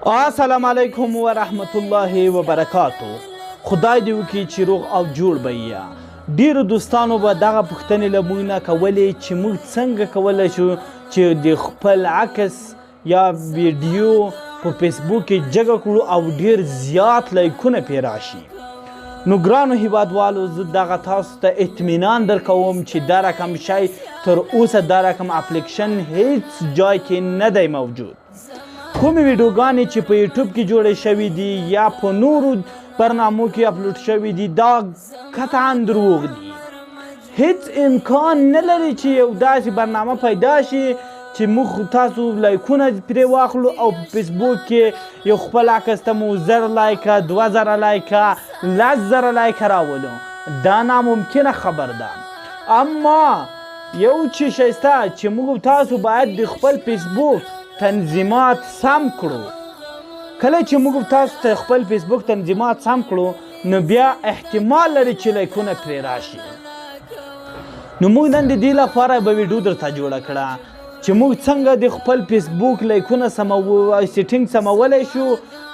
السلام علیکم ورحمت الله وبرکاتو. خدای دې وکړي چې روغ او جوړ به یې. ډیرو دوستانو به دغه پوښتنې له موږ نه کولې چې موږ څنګه کولی شو چې د خپل عکس یا ویډیو په فیسبوک کې جګه کړو او ډیر زیات لایکونه پرې راشي. نو ګرانو هیوادوالو، زه دغه تاسو ته اطمینان درکوم چې دا رقم شی تر اوسه دا رقم اپلیکیشن هیڅ جای کې نه دی موجود. کومې ویډیوګانې چې په یوټیوب کې جوړې شوي دي یا په نورو برنامو کې اپلوډ شوي دي دا قطعا دروغ دي. هیڅ امکان نه لري چې یو داسې برنامه پیدا شي چې موږ تاسو لایکونه پرې واخلو او په فیسبوک کې یو خپل عکس ته مو 1000 لایکه 2000 لایکه 10000 لایکه راولو. دا ناممکنه خبر ده. اما یو چې شی شته چې موږ تاسو باید د خپل فیسبوک تنظیمات سم کړو. کله چې موږ تاسو ته خپل فیسبوک تنظیمات سم کړو نو بیا احتمال لري چې لایکونه پرې راشي. نو موږ نن د دې لپاره به ویډیو درته جوړه کړه چې موږ څنګه د خپل فیسبوک لایکونه سیټینګ سمولی شو.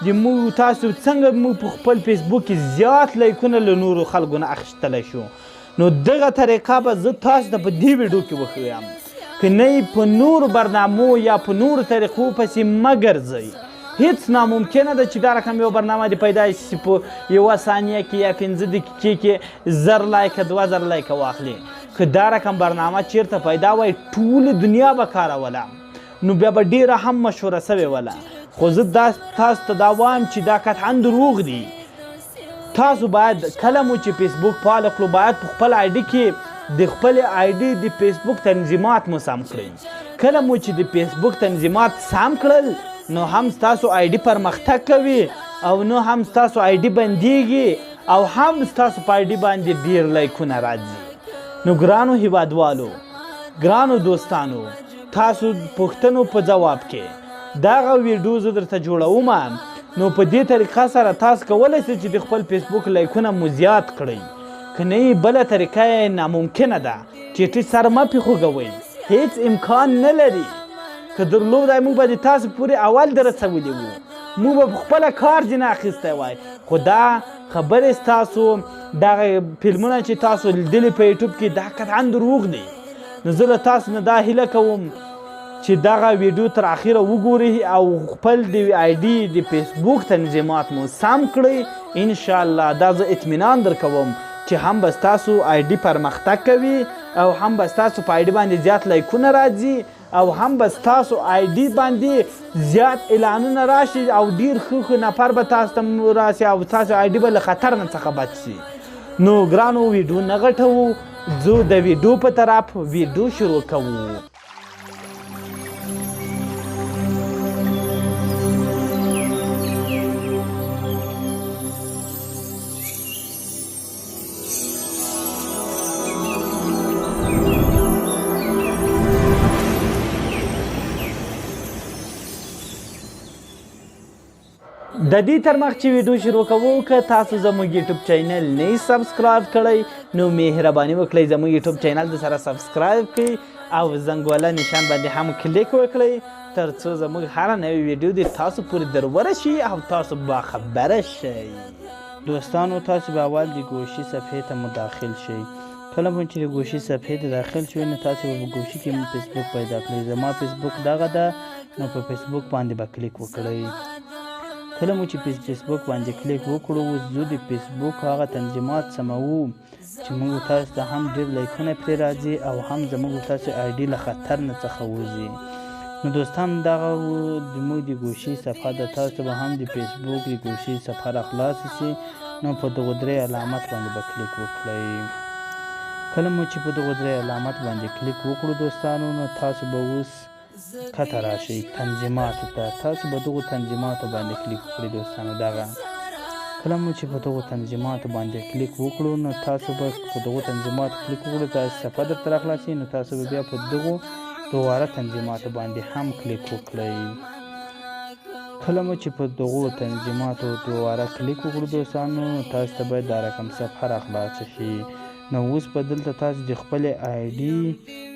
د موږ تاسو څنګه موږ په خپل فیسبوک کې زیات لایکونه له نورو خلکو نه اخیستلی شو. نو دغه طریقه به زه تاسو ته په دې ویډیو کې وښیم. که نه په نورو برنامو یا په نورو طریقو پسې مه ګرځئ. هیڅ ناممکنه ده چې دا رقم یو برنامه دې پیدا شي چې په یوه ثانیه کې یا 15 دقیقې کې 1000 لایکه 2000 لایکه واخلي. که دا رقم برنامه چیرته پیدا وای ټوله دنیا به کاروله نو بیا به ډیره هم مشهوره سوې وله. خو زه تاسو ته دا وایم چې دا قطعا دروغ دي. تاسو باید کله مو چې فیسبوک فعال کړو باید په خپل آی ډي کې د خپل آی ډي د فیسبوک تنظیمات مو سم کړئ. کله مو چې د فیسبوک تنظیمات سم کړل نو هم ستاسو آی ډي پرمختګ کوي او نو هم ستاسو آی ډي بندیږي او هم ستاسو په آی ډي باندې ډیر لایکونه راځي. نو ګرانو هیوادوالو، ګرانو دوستانو، تاسو پوښتنو په جواب کې دغه ویډیو زه درته جوړوم. نو په دې طریقه سره تاسو کولی شئ چې د خپل فیسبوک لایکونه مو زیات کړئ. که نه بله طریقه یې ناممکنه ده. چیټي سر مه پې خوږوئ، هیڅ امکان نه لري. که درلودی موږ به د تاسو پورې اول دررسولی وو، موږ به په خپله کار ځینې اخیستی وای. خو دا خبرې ستاسو دغه فلمونه چې تاسو لیدلي په یوټیوب کې دا قطعا دروغ دی. نو زه له تاسو نه دا هیله کوم چې دغه ویډیو تر اخره وګورئ او خپل د آی ډي د فیسبوک تنظیمات مو سم کړئ. انشاءالله دا زه اطمینان درکوم چې هم به ستاسو آی ډي پرمختګ کوي او هم به ستاسو په آی ډي باندې زیات لایکونه راځي او هم به ستاسو آی ډي باندې زیات اعلانونه راشي او ډیر ښه نفر به تاسو ته راشي او تاسو آی ډي به له خطر نه څخه بچ شي. نو ګرانو ویډیو نه غټوو، زه د ویډیو په طرف ویډیو شروع کوو. د دې تر مخ چې ویډیو شروع کوو که تاسو زموږ یوټیوب چینل نه سبسکرایب کړئ نو مهرباني وکړئ زموږ یوټیوب چینل د سره سبسکرایب کړئ او زنګوله نشان باندې هم کلیک وکړئ تر څو زموږ هره نوې ویډیو د تاسو پورې درورسي او تاسو باخبره شئ. دوستانو، تاسو به اول د ګوشي صفحې ته مداخل شئ. کله مو چې د ګوشي صفحې ته داخل شوئ نو تاسو به په ګوشي کې فیسبوک پیدا کړئ. زما فیسبوک دغه ده نو په فیسبوک باندې به کلیک وکړئ. کله مو چې فیسبوک باندې کلیک وکړو اوس زه د فیسبوک هغه تنظیمات سموو چې موږ تاسو ته هم ډېر لایکونه پرې راځي او هم زموږ تاسو آی ډي له خطر نه څخه وځي. نو دوستان، دغه زموږ د ګوشي صفحه ده. تاسو به هم د فیسبوک د ګوشي صفحه را خلاصه شي نو په دغه درې علامت باندې به کلیک وکړئ. کله مو چې په دغه درې علامت باندې کلیک وکړو دوستانو نو تاسو به اوس کته راشئ تنظیماتو ته. تاسو به دغو تنظیماتو باندې کلیک وکړئ دوستانو. دغه کله مو چې په دغو تنظیماتو باندې کلیک وکړو نو تاسو به په دغو تنظیماتو کلیک وکړو تاسو صفحه درته راخلاصي نو تاسو به بیا په دغو دوباره تنظیماتو باندې هم کلیک وکړئ. کله مو چې په دغو تنظیماتو دوباره کلیک وکړو دوستانو نو تاسو ته باید دا رقم صفحه راخلاصه شي. نو اوس به دلته تاسو د خپلې آی ډي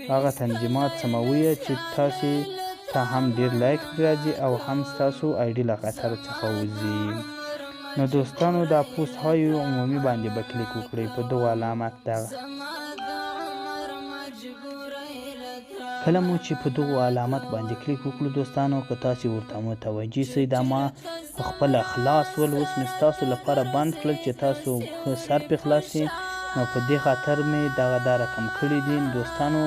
هغه تنظیمات سموئ چې تاسو ته هم ډیر لایک راځي او هم ستاسو آی ډي له خطر څخه وځي. نو دوستانو دا پوسټ های عمومي باندې به کلیک وکړئ په دغه علامت دغه. کله مو چې په دغه علامت باندې کلیک وکړو دوستانو، که تاسو ورته متوجه سئ دا ما خپله خلاص ول، اوس مې ستاسو لپاره بند کړل چې تاسو سر پې خلاص شي. نو په دې خاطر مې دغه دا رقم کړي دي دوستانو.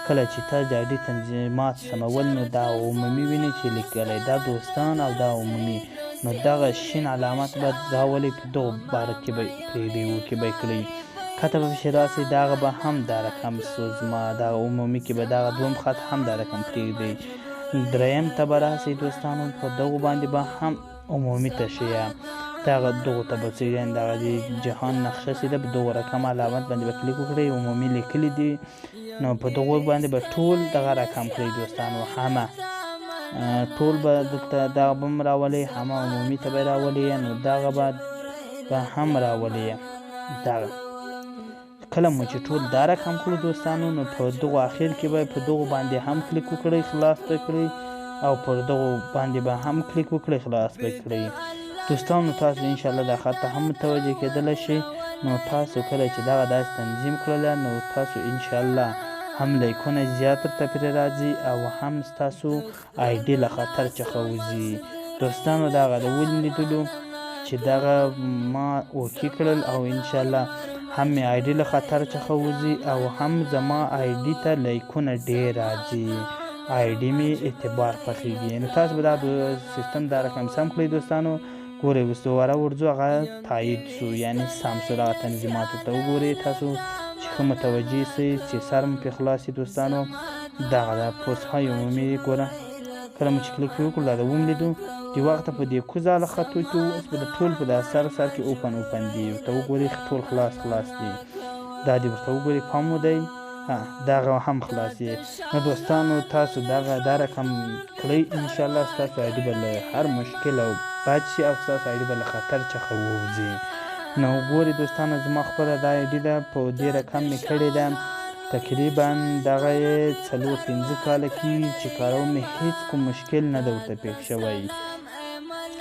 کله چې تاسو د آی ډي تنظیمات سمول نو دا عمومي وینئ چې لیکلی دا دوستان او دا عمومي، نو دغه شین علامت به راولئ په دغو باره کې به پرېږدئ، کې به یې کړئ. کته به پسې راسئ دغه به هم دا رقم زما دغه عمومي کې به دغه دویم خط هم دا رقم پرېږدئ. دریم ته به راسئ دوستانو، په دغو باندې به هم عمومي تشیع دغه دغو ته به څه دغه د جهان نقشه چې ده په دغو رقم علامت باندې به کلیک وکړئ. عمومي لیکلي دي نو په دغو باندې به ټول دغه رقم کړئ دوستانو، همه ټول به دلته دغه به هم راولئ، همه عمومي ته به یې راولئ، نو دغه به هم راولئ. دغه کله مو چې ټول دا رقم کړو دوستانو، نو په دغو اخر کې به په دغو باندې هم کلیک وکړئ، خلاص به کړئ، او پر دغو باندې به هم کلیک وکړئ، خلاص به کړئ. دوستانو تاسو انشاءالله دا خط ته هم متوجه کېدلی شئ. نو تاسو کله چې دغه داسې تنظیم کړله، نو تاسو انشاءالله هم لایکونه زیات درته پرې راځي او هم ستاسو آی ډي له خطر څخه وځي. دوستانو دغه د ولې لیدلو چې دغه ما اوکې کړل او انشاءالله هم مې آی ډي له خطر څخه وځي او هم زما آی ډي ته لایکونه ډېر راځي، آی ډي مې اعتبار خوښېږي. نو تاسو به دا سیستم دا رقم سم کړئ دوستانو. ګورئ اوس دوباره ورځو هغه تایید شو، یعنې سم شو. دغه تنظیماتو ته وګورئ تاسو چې ښه متوجه سئ چې سر مو پرې خلاص شي دوستانو. دغه د پوسټ های عمومي ګوره کله مو چې کلیک وکړو دا د اووم لیدو د وخته په دې کوزه له خطو کې اوس به د ټول په دا سر کې اوپن دي، ورته وګورئ ټول خلاص دي. دا دې ورته وګورئ پام مو دی دغه هم خلاص دي. نو دوستانو تاسو دغه دا رقم کړئ، انشاءالله ستاسو آی ډي به له هر مشکل او بچ شي او ستاسو آی ډي به له خطر څخه ووځي. نو ګورئ دوستانو زما خپله دا آی ډي ده، په دې رقم مې کړې ده تقریبا دغه یې 4-5 کاله کېږي چې کاروم، مې هېڅ کوم مشکل نه ده ورته پېښ شوی.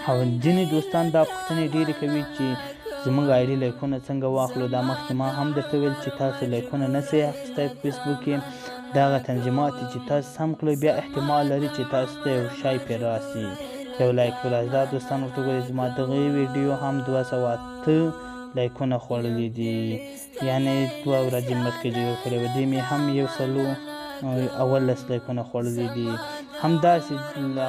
او ځینې دوستان دا پوښتنې ډېرې کوي چې زموږ آی ډي لایکونه څنګه واخلو. دا مخکې ما هم درته ویل چې تاسو لایکونه نه سئ اخیستی په فیسبوک کې. دغه تنظیمات چې تاسو سم کړئ بیا احتمال لري چې تاسو ته یو شی پرې راسي، یو لایک پرې راسي. دا دوستان ورته وګورئ زما دغه ویډیو هم 208 لایکونه خوړلي دي، یعنې 2 ورځې مخکې جوړ کړی و. دې مې هم 118 لایکونه خوړلي دي. همداسې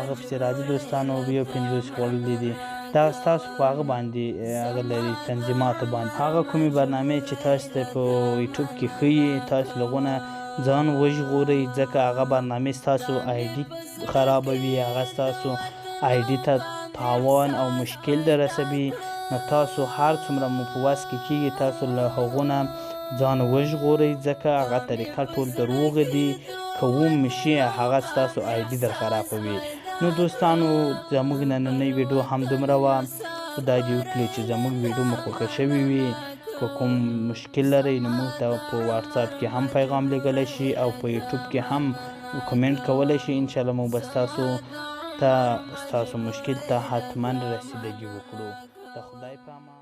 هغه پسې راځي دوستانو 50 خوړلي دي. دا ستاسو په هغه باندې هغه لري تنظیماتو باندې. هغه کومې برنامې چې تاسو ته په یوټیوب کې ښیي تاسو لغونه ځان وژغورئ، ځکه هغه برنامې ستاسو آی ډي خرابوي، هغه ستاسو آی ډي ته تاوان او مشکل در رسوي. نو تاسو هر څومره مو په وس کې کېږي تاسو له هغونه ځان وژغورئ، ځکه هغه طریقه ټول دروغ دي. که ومشي هغه ستاسو آی ډي در خرابوي. نو دوستانو زموږ نننۍ ویډیو هم دومره وه. خدای دې وکړي چې زموږ ویډیو مو خوښه شوې وي. که کوم مشکل لرئ نو موږ ته په واتساپ کې هم پیغام لیږلی شي او په یوټیوب کې هم کمنټ کولی شي. انشاءالله موږ به ستاسو مشکل ته حتما رسیدګي وکړو. د خدای په امان.